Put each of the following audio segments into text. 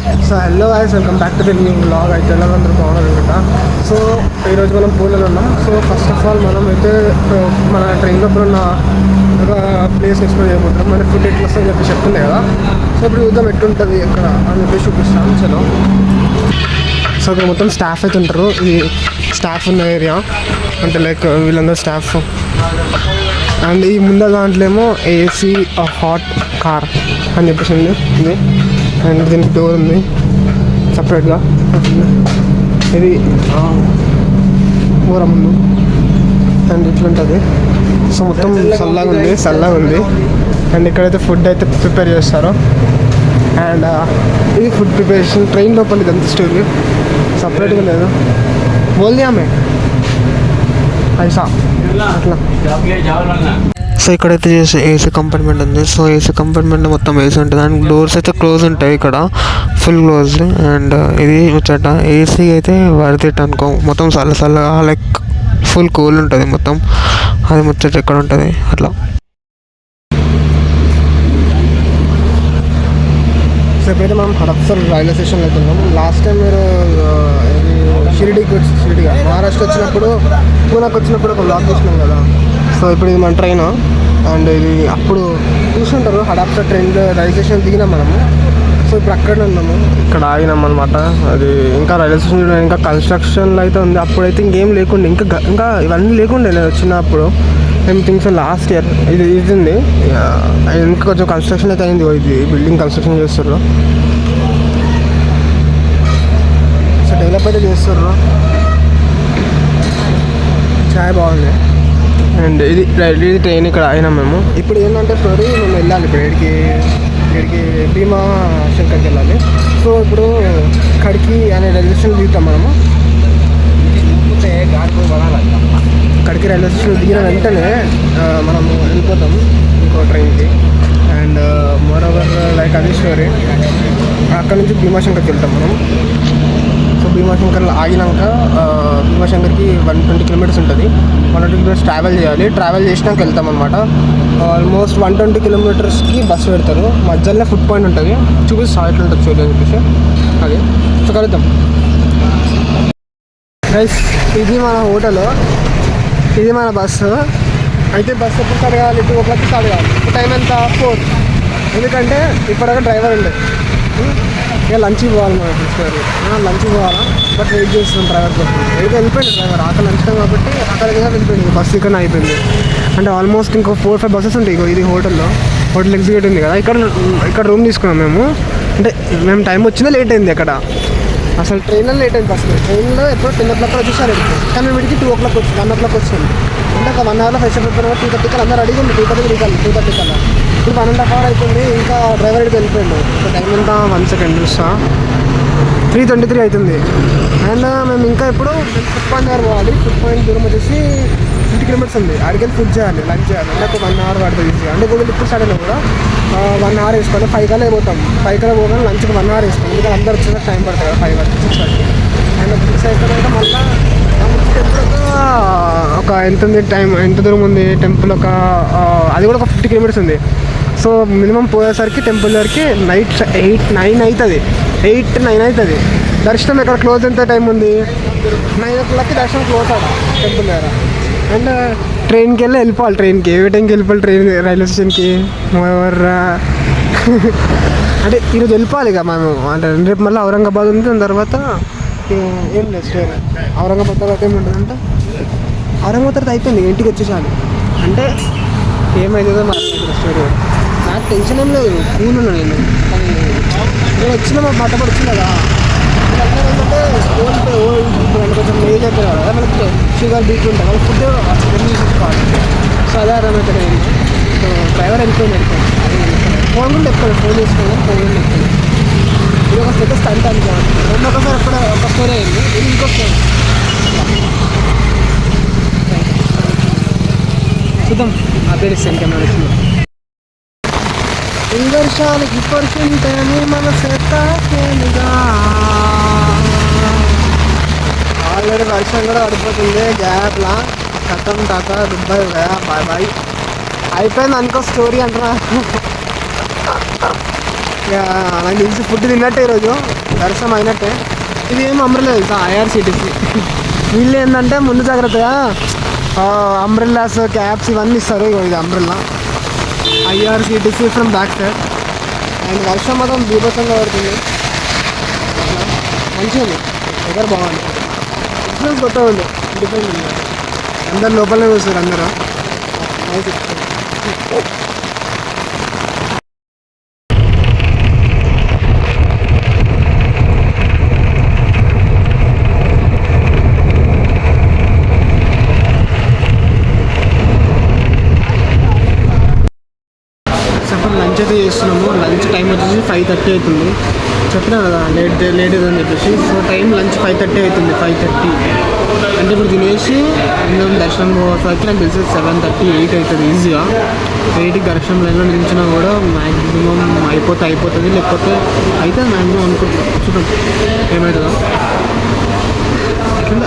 So hello guys, welcome back to the new vlog. అయితే అందరూ బాగున్నారు అనమాట. సో ఈరోజు మనం పూలలో ఉన్నాం. సో ఫస్ట్ ఆఫ్ ఆల్ మనం అయితే మన ట్రైన్లో ఉన్న ఒక ప్లేస్ ఎక్స్ప్లోర్ చేయబోతున్నాం. మన ఫుడ్ ఎట్లా వస్తుందని చెప్పి చెప్తుండే కదా. సో ఇప్పుడు యుద్ధం ఎట్లుంటుంది ఎక్కడ అని చెప్పి చూపిస్తాను. చలో. సో ఇక్కడ మొత్తం స్టాఫ్ అయితే ఉంటారు. ఈ స్టాఫ్ ఉన్న ఏరియా అంటే లైక్ వీళ్ళందరూ స్టాఫ్. అండ్ ఈ ముందర దాంట్లో ఏమో ఏసీ హాట్ కార్ అని చెప్పేసి ఉంది. అండ్ దీనికి డోర్ ఉంది సపరేట్గా. ఇది ఊర ముందు అండ్ ఇట్లుంటుంది. సో మొత్తం చల్లగా ఉంది. అండ్ ఇక్కడైతే ఫుడ్ అయితే ప్రిపేర్ చేస్తారు. అండ్ ఇది ఫుడ్ ప్రిపరేషన్ ట్రైన్ లోపల ఇదంతా స్టోరీ సపరేట్గా లేదు. బోల్ది ఆమె ఐసా అట్లా. సో ఇక్కడైతే ఏసీ కంపార్ట్మెంట్ ఉంది. సో ఏసీ కంపార్ట్మెంట్ మొత్తం ఏసీ ఉంటుంది. అండ్ డోర్స్ అయితే క్లోజ్ ఉంటాయి ఇక్కడ, ఫుల్ క్లోజ్. అండ్ ఇది ముచ్చట ఏసీ అయితే వర్త్ అనుకో. మొత్తం చల్లగా లైక్ ఫుల్ కూల్ ఉంటుంది మొత్తం. అది ముచ్చట ఇక్కడ ఉంటుంది అట్లా. సో ఇప్పుడైతే మనం హడప్సర్ రైల్వే స్టేషన్లో వెళ్తున్నాం. లాస్ట్ టైం మీరు షిరిడిగా మహారాష్ట్ర వచ్చినప్పుడు పూనాకి వచ్చినప్పుడు ఒక బ్లాగ్ చేసినాం కదా. సో ఇప్పుడు ఇది మన ట్రైన్. అండ్ ఇది అప్పుడు చూసుంటారు హడప్సర్ ట్రైన్లో రైల్వే స్టేషన్ దిగినాం మనము. సో ఇప్పుడు అక్కడే ఉన్నాము, ఇక్కడ ఆగినాం అనమాట. అది ఇంకా రైల్వే స్టేషన్ ఇంకా కన్స్ట్రక్షన్లో అయితే ఉంది. అప్పుడైతే ఇంకేం లేకుండే, ఇంకా ఇవన్నీ లేకుండే నేను వచ్చినప్పుడు. I think so last year ఇది ఉంది. ఇంకా కొంచెం కన్స్ట్రక్షన్ అయితే అయింది. ఇది బిల్డింగ్ కన్స్ట్రక్షన్ చేస్తారు. సో డెవలప్ అయితే చేస్తారు. చాలా బాగుంది. అండ్ ఇది ట్రైన్ ఇక్కడ అయినాం మేము. ఇప్పుడు ఏంటంటే స్టోరీ మేము వెళ్ళాలి ఇప్పుడు ఇక్కడికి భీమా శంకర్కి వెళ్ళాలి. సో ఇప్పుడు కడికి అనే రైల్వే స్టేషన్ దిగుతాం మనము. కడికి రైల్వే స్టేషన్ దిగిన వెంటనే మనం వెళ్ళిపోతాం ఇంకో ట్రైన్కి. అండ్ మోర్ ఓవర్ లైక్ అది స్టోరీ. అక్కడ నుంచి భీమాశంకర్కి వెళ్తాం మనం. సో భీమాశంకర్లో ఆగినాక భీమాశంకర్కి 120 కిలోమీటర్స్ ఉంటుంది. 120 కిలోమీటర్స్ ట్రావెల్ చేసినాక వెళ్తాం అనమాట. ఆల్మోస్ట్ 120 కిలోమీటర్స్కి బస్సు పెడతారు. మధ్యలో ఫుడ్ పాయింట్ ఉంటుంది, చూపిస్తా ఎట్లా ఉంటుంది చూడని చెప్పేసి. అది సో కలుద్దాం గైస్. ఇది మన హోటల్, ఇది మన బస్సు. అయితే బస్సు ఎప్పుడు స్టార్ట్ కావాలి? 2 o'clock స్టార్ట్ కావాలి. టైం ఎంత? 4. ఎందుకంటే ఇప్పటిదాకా డ్రైవర్ ఉండే. ఇక లంచ్కి పోవాలి మనం. లంచ్కి పోవాలా, బట్ వెయిట్ చేస్తున్నాం డ్రైవర్ కోసం. అయితే వెళ్ళిపోయింది డ్రైవర్. అక్కడ లంచ్ టైం కాబట్టి అక్కడికి వెళ్ళిపోయింది. బస్సు ఇక్కడ అయిపోయింది. అంటే ఆల్మోస్ట్ ఇంకో 4-5 బస్సెస్ ఉంటాయి. ఇది హోటల్ ఎగ్జిక్యూటివ్ ఉంది కదా, ఇక్కడ రూమ్ తీసుకున్నాం మేము. అంటే మేము టైం వచ్చిందా లేట్ అయింది అక్కడ. అసలు ట్రైన్లో లేట్ అయింది. ఫస్ట్ ట్రైన్లో ఎప్పుడో 10 o'clock వచ్చేసారు. కానీ మేము వీటికి 2 o'clock 1 o'clock వచ్చింది. అంటే ఒక 1 hourలో ఫ్రెష్ అయిపోయిన 2:30 కల్లా అందరూ రెడీగా ఉంది. 2:30 కల్లా ఇప్పుడు 1.5 hour అవుతుంది. ఇంకా డ్రైవర్ ఇక్కడికి వెళ్ళిపోయిండు. టైం ఎంత? 1 second చూస్తా. 3:23 అవుతుంది. అండ్ మేము ఇంకా ఇప్పుడు ఫుడ్ పాయింట్ దగ్గర పోవాలి. ఫుడ్ పాయింట్ దూరం వచ్చేసి 50 kilometers ఉంది. అడిగి ఫుడ్ చేయాలి, లంచ్ చేయాలి. అంటే 1 hour పడుతుంది ఈజీగా. అంటే గూగుల్ ఇప్పుడు సడన్ కూడా 1 hour వేసుకోవాలి. 5 కల్లా పోతాం. 5 కల్లా పోగానే లంచ్కి 1 hour వేసుకోవాలి. ఎందుకంటే అందరు వచ్చిన టైం పడుతుంది కదా, 5 వరకు 6 వరకు. అండ్ 6 అయిపోయినాక మళ్ళీ ఒక ఎంత ఉంది టైం, ఎంత దూరం ఉంది టెంపుల్? అది కూడా ఒక 50 kilometers ఉంది. సో మినిమం పోయేసరికి టెంపుల్ దగ్గరికి నైట్ 8-9 అవుతుంది. 8-9 అవుతుంది. దర్శనం ఎక్కడ క్లోజ్ ఎంత టైం ఉంది? 9 o'clockకి దర్శనం క్లోజ్ అవుతుంది టెంపుల్ దగ్గర. అండ్ ట్రైన్కి వెళ్ళిపోవాలి. ట్రైన్కి ఏ టైంకి వెళ్ళిపోవాలి? ట్రైన్ రైల్వే స్టేషన్కి అంటే ఈరోజు వెళ్ళిపోవాలి ఇక మేము. అంటే రేపు మళ్ళీ ఔరంగాబాద్ ఉంది. దాని తర్వాత ఏం లేదు స్టోరీ. ఔరంగాబాద్ తర్వాత ఏముంటుందంటే ఔరంగాబాద్ తర్వాత అయిపోయింది, ఇంటికి వచ్చేసాను. అంటే ఏమైతుందో మాట్లాడుతున్నా స్టోరీ. నాకు టెన్షన్ ఏం లేదు, కూల్ ఉన్నాను నేను. కానీ నేను వచ్చిన మా బట్టపడి వచ్చింది కదా. అందరూ ఏంటంటే ఇప్పుడు కొంచెం ఏజ్ అవుతుంది కదా, మనకి షుగర్ బీపీ ఉంటుంది కదా, ఫుడ్ తీసుకోవాలి. సో అదే అర్థమైతే నేను. సో డ్రైవర్ వెళ్ళిపోయింది. ఫోన్ కూడా ఎప్పుడు ఫోన్ చేసుకోవాలి, ఫోన్ కూడా ఎప్పుడు. ఇది ఒక పెద్ద స్టంట్ అనుకోవాలి. ఒకసారి ఎప్పుడు ఒక స్టోరీ అయింది, ఇది ఇంకో స్టోరీ. చూద్దాం అప్డేట్ ఇస్తాను కెమెరా వచ్చింది. ఈ వర్షానికి పడుతుంటేనే మన సేతగా ఆల్రెడీ వర్షం కూడా పడిపోతుంది. గ్యాప్లా కథం టాటా దుబాయ్ బాయ్ అయిపోయింది అనుకో స్టోరీ అంటున్నా. ఇక నాకు తెలిసి ఫుడ్ తిన్నట్టే ఈరోజు, దర్శనం అయినట్టే. ఇది ఏం అంబ్రెల్లా తెలుసా, ఐఆర్సిటీసీ. వీళ్ళు ఏంటంటే ముందు జాగ్రత్తగా అంబ్రెల్లాస్, క్యాప్స్ ఇవన్నీ ఇస్తారు. ఇది umbrella IRCTC from back side. And వర్షం మాత్రం బీభత్సంగా పడుతుంది. మంచిగా ఉంది, దగ్గర బాగుంది. ఎక్స్పీరియన్స్ కొత్తగా ఉంది, డిఫరెంట్ ఉంది. అందరు లోపలనే చూస్తారు, అందరూ నైస్ ఎక్స్పీరియన్స్. లంచ్ అయితే చేస్తున్నాము. లంచ్ టైం వచ్చేసి 5:30 అవుతుంది. చెప్పినా కదా లేట్ అని చెప్పేసి. సో టైం లంచ్ 5:30 అవుతుంది. 5:30 అంటే ఇప్పుడు తినేసి మేము దర్శనం పోవడానికి నాకు తెలిసి 7:30, 8 అవుతుంది ఈజీగా. 8కి దర్శనం లైన్లో నిలిచినా కూడా మ్యాక్సిమం అయిపోతుంది, లేకపోతే అయితే మ్యాక్సిమం అనుకుంటున్నాం. చూద్దాం ఏమవుతుందో.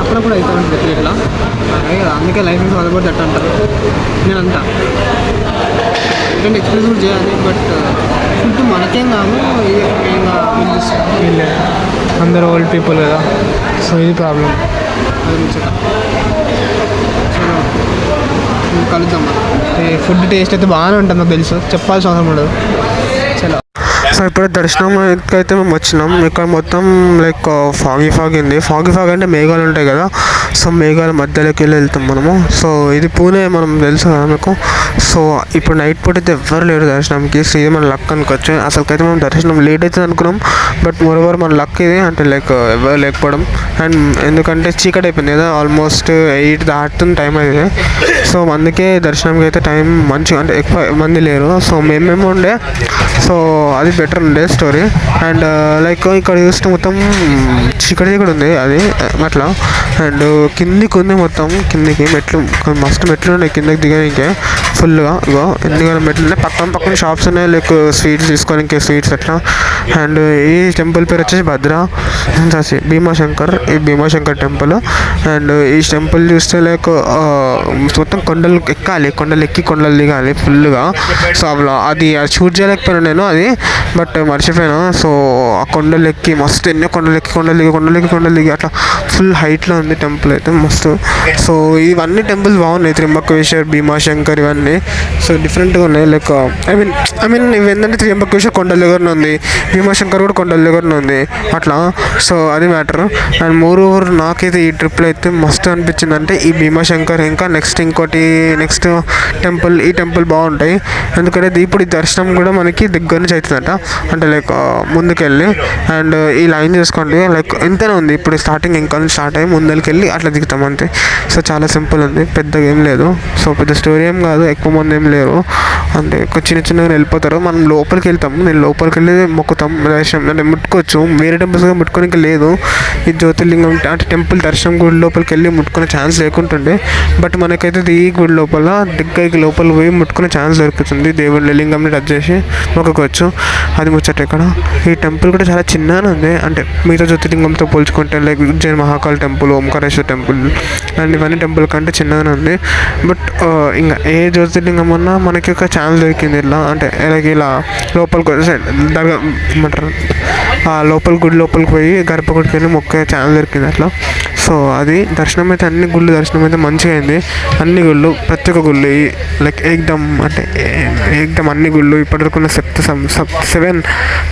అప్పుడప్పుడు అవుతాను ఇట్లా అదే కదా, అందుకే life is all about that అంటారు. నేను అంటా ఎందుకంటే ఎక్స్పీరియన్స్ కూడా చేయాలి. బట్ ఫుడ్ మనకేం కాదు, అందరూ ఓల్డ్ పీపుల్ కదా, సో ఇది ప్రాబ్లం. అది ముచ్చట. సో కలుద్దాం. ఫుడ్ టేస్ట్ అయితే బాగానే ఉంటుంది, నాకు తెలుసు, చెప్పాల్సిన అవసరం ఉండదు. చలో. సో ఇప్పుడు దర్శనం అయితే మేము వచ్చినాం. ఇక్కడ మొత్తం లైక్ ఫాగ్ ఉంది. ఫాగ్ అంటే మేఘాలు ఉంటాయి కదా, సో మేఘాల మధ్యలోకి వెళ్తాం మనము. సో ఇది పూణే, మనం తెలుసు కదా మీకు. సో ఇప్పుడు నైట్ పూట అయితే ఎవ్వరు లేరు దర్శనంకి. సో ఇది మన లక్ అనుకోవచ్చు. అసలుకైతే మనం దర్శనం లేట్ అవుతుంది అనుకున్నాం, బట్ మోరోవర్ మన లక్ ఇది, అంటే లైక్ ఎవరు లేకపోవడం. అండ్ ఎందుకంటే చీకటి అయిపోయింది కదా, ఆల్మోస్ట్ 8 దాటుతుంది టైం అయితే. సో అందుకే దర్శనంకి అయితే టైం మంచిగా, అంటే ఎక్కువ మంది లేరు. సో మేము ఉండే, సో అది బెటర్ ఉండే స్టోరీ. అండ్ లైక్ ఇక్కడ చూస్తే మొత్తం చీకటి కూడా ఉంది అది అట్లా. అండ్ కిందికి ఉంది, మొత్తం కిందికి మెట్లు, మస్తు మెట్లు ఉన్నాయి కిందకి దిగడానికి ఫుల్గా. ఇగో ఎందుకంటే మెట్లు ఉన్నాయి, పక్కన షాప్స్ ఉన్నాయి, లైక్ స్వీట్స్ తీసుకోవడానికి, స్వీట్స్ అట్లా. అండ్ ఈ టెంపుల్ పేరు వచ్చేసి భీమాశంకర్. ఈ భీమాశంకర్ టెంపుల్. అండ్ ఈ టెంపుల్ చూస్తే లైక్ మొత్తం కొండలు ఎక్కాలి, కొండలు దిగాలి ఫుల్గా. సో అది షూట్ చేయలేకపోయాను నేను అది, బట్ మర్చిపోయాను. సో ఆ కొండలు ఎక్కి మస్తు, ఎన్నో కొండలు దిగి అట్లా ఫుల్ హైట్లో ఉంది టెంపుల్ అయితే మస్తు. సో ఇవన్నీ టెంపుల్స్ బాగున్నాయి, త్ర్యంబకేశ్వర్, భీమాశంకర్ ఇవన్నీ. సో డిఫరెంట్గా ఉన్నాయి. లైక్ ఐ మీన్ ఇవి ఏంటంటే త్ర్యంబకేశ్వర్ కొండల దగ్గరనే ఉంది, భీమాశంకర్ కూడా కొండల దగ్గరనే ఉంది అట్లా. సో అది మ్యాటర్. అండ్ మోరోవర్ నాకైతే ఈ ట్రిప్లో అయితే మస్తు అనిపించింది అంటే ఈ భీమాశంకర్, ఇంకా నెక్స్ట్ టెంపుల్, ఈ టెంపుల్ బాగుంటాయి. ఎందుకంటే ఇప్పుడు ఈ దర్శనం కూడా మనకి దగ్గర నుంచి అవుతుందట, అంటే లైక్ ముందుకెళ్ళి. అండ్ ఈ లైన్ చూసుకోండి, లైక్ ఎంతనే ఉంది ఇప్పుడు స్టార్టింగ్, ఇంకా స్టార్ట్ అయ్యి ముందరికెళ్ళి అట్లా దిగుతాం అంతే. సో చాలా సింపుల్ ఉంది, పెద్దగా ఏం లేదు. సో పెద్ద స్టోరీ ఏం కాదు, ఎక్కువ మంది ఏం లేరు, అంటే చిన్నగా వెళ్ళిపోతారు. మనం లోపలికి వెళ్తాము, నేను లోపలికి వెళ్ళి మొక్కుతాం, దర్శనం అంటే ముట్టుకోవచ్చు. వేరే టెంపుల్స్గా ముట్టుకోనికి లేదు. ఈ జ్యోతిర్లింగం అంటే టెంపుల్ దర్శనం గుడి లోపలికి వెళ్ళి ముట్టుకునే ఛాన్స్ లేకుంటుండే, బట్ మనకైతే ఈ గుడి లోపల దగ్గరికి లోపల పోయి ముట్టుకునే ఛాన్స్ దొరుకుతుంది. దేవుడి లింగంని టచ్ చేసి మొక్కుకోవచ్చు. అది ముచ్చట. ఇక్కడ ఈ టెంపుల్ కూడా చాలా చిన్నగానే ఉంది, అంటే మిగతా జ్యోతిర్లింగంతో పోల్చుకుంటే like Ujjain Mahakal temple, Omkareshwar temple and ఇవన్నీ టెంపుల్ కంటే చిన్నగానే ఉంది. బట్ ఇంకా ఏ జ్యోతిర్లింగం అన్నా మనకి ఒక ఛాన్స్ దొరికింది ఇలా, అంటే ఇలా లోపలికి దర్గా ఏమంటారు, ఆ గుడి లోపలికి పోయి గర్భగుడికి వెళ్ళి మొక్కే ఛాన్స్ దొరికింది అట్లా. సో అది దర్శనం అయితే అన్ని గుళ్ళు దర్శనం అయితే మంచిగా అయింది. అన్ని గుళ్ళు, ప్రతి ఒక్క గుళ్ళు లైక్ ఏకదమ్ అన్ని గుళ్ళు ఇప్పటివరకు ఉన్న 7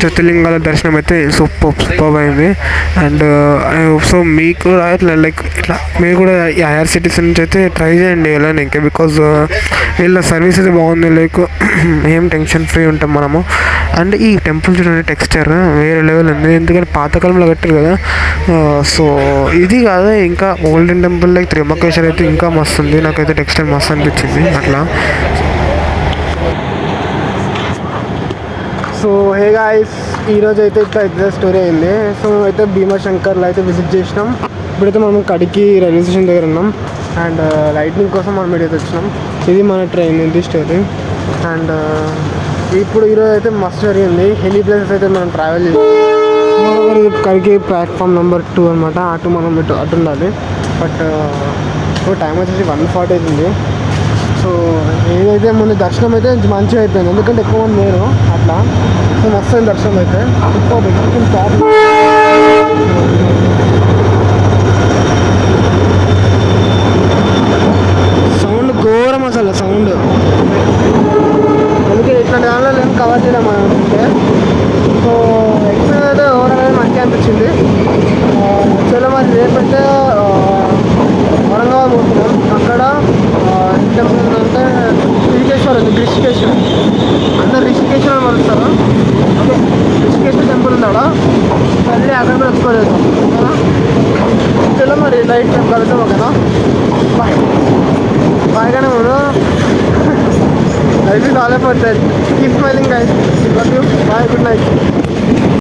జ్యోతిర్లింగాల దర్శనం అయితే సూపర్ అయింది. అండ్ సో మీకు కూడా ఇట్లా మీరు కూడా ఈ ఐఆర్సిటీసీ నుంచి అయితే ట్రై చేయండి వెళ్ళడానికి, బికాజ్ వీళ్ళ సర్వీస్ అయితే బాగుంది. లైక్ ఏం టెన్షన్ ఫ్రీ ఉంటాం మనము. అండ్ ఈ టెంపుల్ చూడండి, టెక్స్చర్ వేరే లెవెల్ ఉంది, ఎందుకంటే పాతకాలంలో కట్టారు కదా. సో ఇది కాదు, ఇంకా ఓల్డెన్ టెంపుల్ లైక్ త్ర్యంబకేశ్వర్ అయితే ఇంకా మస్తు ఉంది. నాకైతే టెక్స్చర్ మస్తు అనిపించింది అట్లా. సో హే గాయ్స్, ఈరోజు అయితే ఇట్లా స్టోరీ అయింది. సో అయితే భీమాశంకర్లో అయితే విజిట్ చేసినాం. ఇప్పుడైతే మనం కడికి రైల్వే స్టేషన్ దగ్గర ఉన్నాం. అండ్ లైటింగ్ కోసం మనం ఇక్కడికి వచ్చినాం. ఇది మన ట్రైన్, ఇది స్టోరీ. అండ్ ఇప్పుడు ఈరోజు అయితే మస్తు జరిగింది. ఎన్ని ప్లేసెస్ అయితే మనం ట్రావెల్ చేసాం. కడికి ప్లాట్ఫామ్ నెంబర్ 2 అనమాట. అటు మనం అటు ఉండాలి. బట్ ఇప్పుడు టైం వచ్చేసి 1:40 అవుతుంది. సో ఏదైతే ముందు దర్శనం అయితే మంచిగా అయిపోయింది, ఎందుకంటే ఎక్కువ మంది లేరు అట్లా. సో మస్తు అయింది దర్శనం అయితే. సౌండ్ ఘోరం అసలు సౌండ్, అందుకే ఇట్లాంటి దానిలో నేను కవర్ చేయలేము అనుకుంటే. సో ఎక్స్పీరియన్స్ అయితే ఓవరాల్ మంచిగా అనిపించింది. చలో మరి రేపైతే వరంగల్ పోతున్నాం. అక్కడ టెంపుల్ అంటే రిషికేశ్వర్ ఉంది, రిషికేశ్వర్ అందరు రిషికేశ్వర్ అని మరుస్తారు. ఓకే, రిషికేశ్వర్ టెంపుల్ ఉన్నాడా మళ్ళీ అక్కడ కూడా ఎక్స్ప్లోర్ చేద్దాం. చలో మరి లైట్ కలుద్దాం. ఓకేనా, బాయ్ బాయ్. కానీ మనం అయితే చాలా పడతాయి. Keep smiling guys, love you, bye, good night.